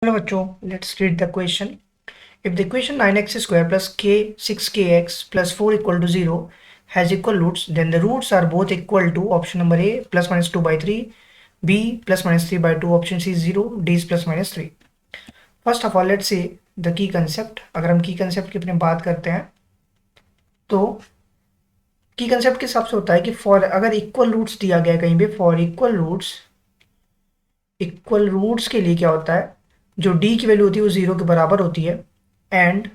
Hello बच्चों, let's read the question. If the equation 9x square plus k 6kx plus 4 equal to 0 has equal roots, then the roots are both equal to option number A plus minus 2 by 3, B plus minus 3 by 2, option C 0, D is plus minus 3. First of all, let's see the key concept. अगर हम key concept की अपनी बात करते हैं तो key concept के हिसाब से होता है कि for अगर equal roots दिया गया है कहीं पे, for equal roots के लिए क्या होता है, जो d की वैल्यू होती है वो 0 के बराबर होती है एंड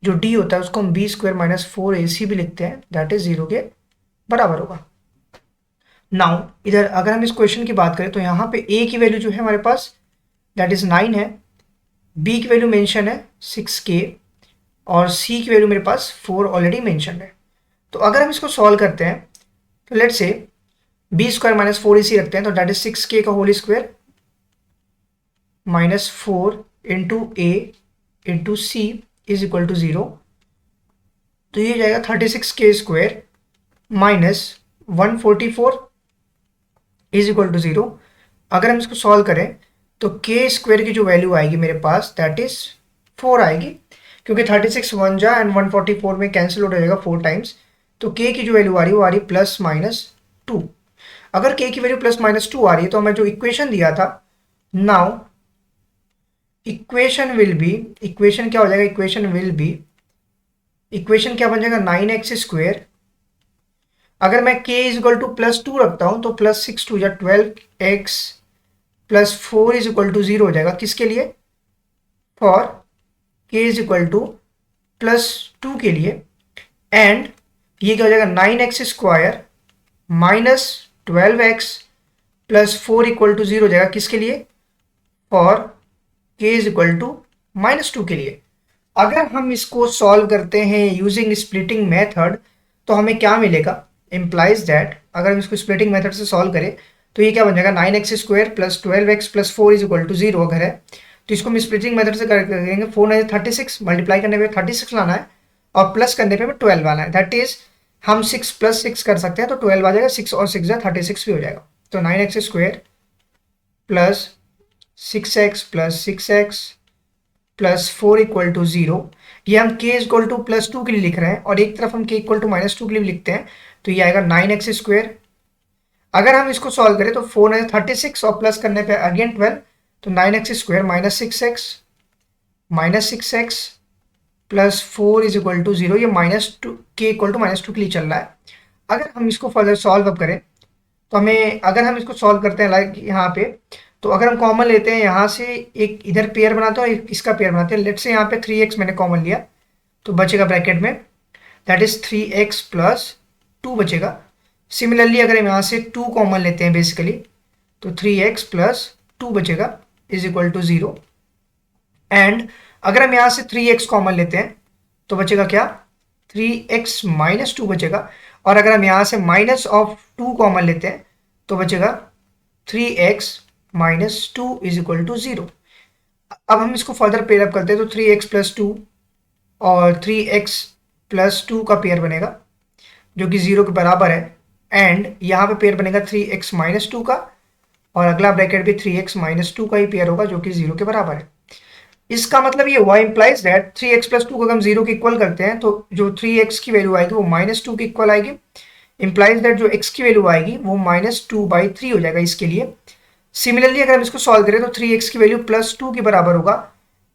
जो d होता है उसको हम b स्क्वायर माइनस 4ac भी लिखते हैं, दैट इज 0 के बराबर होगा. नाउ इधर अगर हम इस क्वेश्चन की बात करें तो यहाँ पे a की वैल्यू जो है हमारे पास दैट इज 9 है, b की वैल्यू मेंशन है 6k और c की वैल्यू मेरे पास 4 ऑलरेडी मेंशन है. तो अगर हम इसको सॉल्व करते हैं तो let's say b square minus 4ac रखते हैं तो दैट इज 6k का whole square minus 4 into a into C is equal to 0. तो ये जाएगा 36k square minus 144 is equal to 0. अगर हम इसको सॉल्व करें तो k स्क्वायर की जो वैल्यू आएगी मेरे पास दैट इज 4 आएगी, क्योंकि 36 1 जा एंड 144 में कैंसिल हो जाएगा 4 टाइम्स. तो k की जो वैल्यू आ रही है वो आ रही है प्लस माइनस 2. अगर k की वैल्यू प्लस माइनस 2 आ रही है तो हमें जो इक्वेशन दिया था, नाउ इक्वेशन क्या हो जाएगा, इक्वेशन क्या बन जाएगा 9x स्क्वायर. अगर मैं k is equal to plus 2 रखता हूं तो प्लस 6 2 या 12x plus 4 is equal to 0 हो जाएगा. किसके लिए, for k is equal to plus 2 के लिए. एंड ये क्या हो जाएगा 9x square minus 12x plus 4 equal to 0 हो जाएगा. किसके लिए, for k is equal to minus 2 के लिए. अगर हम इसको सॉल्व करते हैं यूजिंग स्प्लिटिंग मेथड तो हमें क्या मिलेगा, इम्प्लाइज दैट अगर हम इसको स्प्लिटिंग मेथड से सॉल्व करें तो ये क्या बन जाएगा 9x square plus 12x plus 4 is equal to 0 अगर है तो इसको हम स्प्लिटिंग मेथड से करेंगे. 4 9 36, मल्टीप्लाई करने पे 36 लाना है और प्लस करने पे 12 लाना है. दैट इज हम 6 प्लस 6 कर सकते हैं तो 12 आ जाएगा, 6 और 6 36 भी हो जाएगा. तो 9x square plus 6x plus 6x plus 4 equal to 0. ये हम k इक्वल टू प्लस 2 के लिए लिख रहे हैं और एक तरफ हम k इक्वल टू माइनस 2 के लिए भी लिखते हैं. तो ये आएगा 9x स्क्वायर. अगर हम इसको सॉल्व करें तो 4 9 36 और प्लस करने पे अगेन 12, तो 9x square minus 6x plus 4 is equal to 0. ये minus 2 k equal to minus 2 के लिए चल रहा है. अगर हम इसको फर्दर सॉल्व अप करें तो हमें, अगर हम इसको सॉल्व करते हैं लाइक यहाँ पे, तो अगर हम कॉमन लेते हैं यहाँ से एक इधर पेयर बनाते हैं और एक इसका पेयर बनाते हैं. लेट्स से यहाँ पे 3x मैंने कॉमन लिया तो बचेगा ब्रैकेट में दैट इज 3x प्लस 2 बचेगा. सिमिलरली अगर हम यहाँ से 2 कॉमन लेते हैं बेसिकली तो 3x प्लस 2 बचेगा इज इक्वल टू 0. एंड अगर हम यहाँ से 3x कॉमन लेते हैं तो बचेगा क्या, 3x माइनस 2 बचेगा. और अगर हम यहाँ से माइनस ऑफ 2 कॉमन लेते हैं तो बचेगा 3x minus 2 is equal to 0. अब हम इसको फर्दर पेयर अप करते हैं तो 3x प्लस 2 और 3x प्लस 2 का पेयर बनेगा जो कि 0 के बराबर है. एंड यहाँ पे पेयर बनेगा 3x माइनस 2 का और अगला ब्रैकेट भी 3x माइनस 2 का ही पेयर होगा जो कि 0 के बराबर है. इसका मतलब ये हुआ इम्प्लाइज दैट 3x प्लस 2 को हम 0 के इक्वल करते हैं तो जो 3x की वैल्यू आएगी वो माइनस 2 के इक्वल आएगी. इम्प्लाइज दैट जो x की वैल्यू आएगी वो माइनस 2 बाई 3 हो जाएगा इसके लिए. सिमिलरली अगर हम इसको सॉल्व करें तो 3x की वैल्यू प्लस 2 के बराबर होगा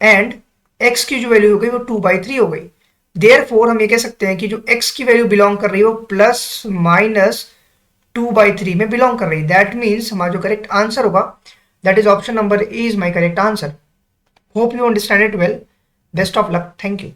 एंड x की जो वैल्यू हो गई वो 2 बाई 3 हो गई. देयरफॉर हम ये कह सकते हैं कि जो x की वैल्यू बिलोंग कर रही है वो प्लस माइनस 2 बाई 3 में बिलोंग कर रही है. दैट मीन्स हमारा जो करेक्ट आंसर होगा that is option number A is my correct answer. Hope you understand it well. Best of luck. Thank you.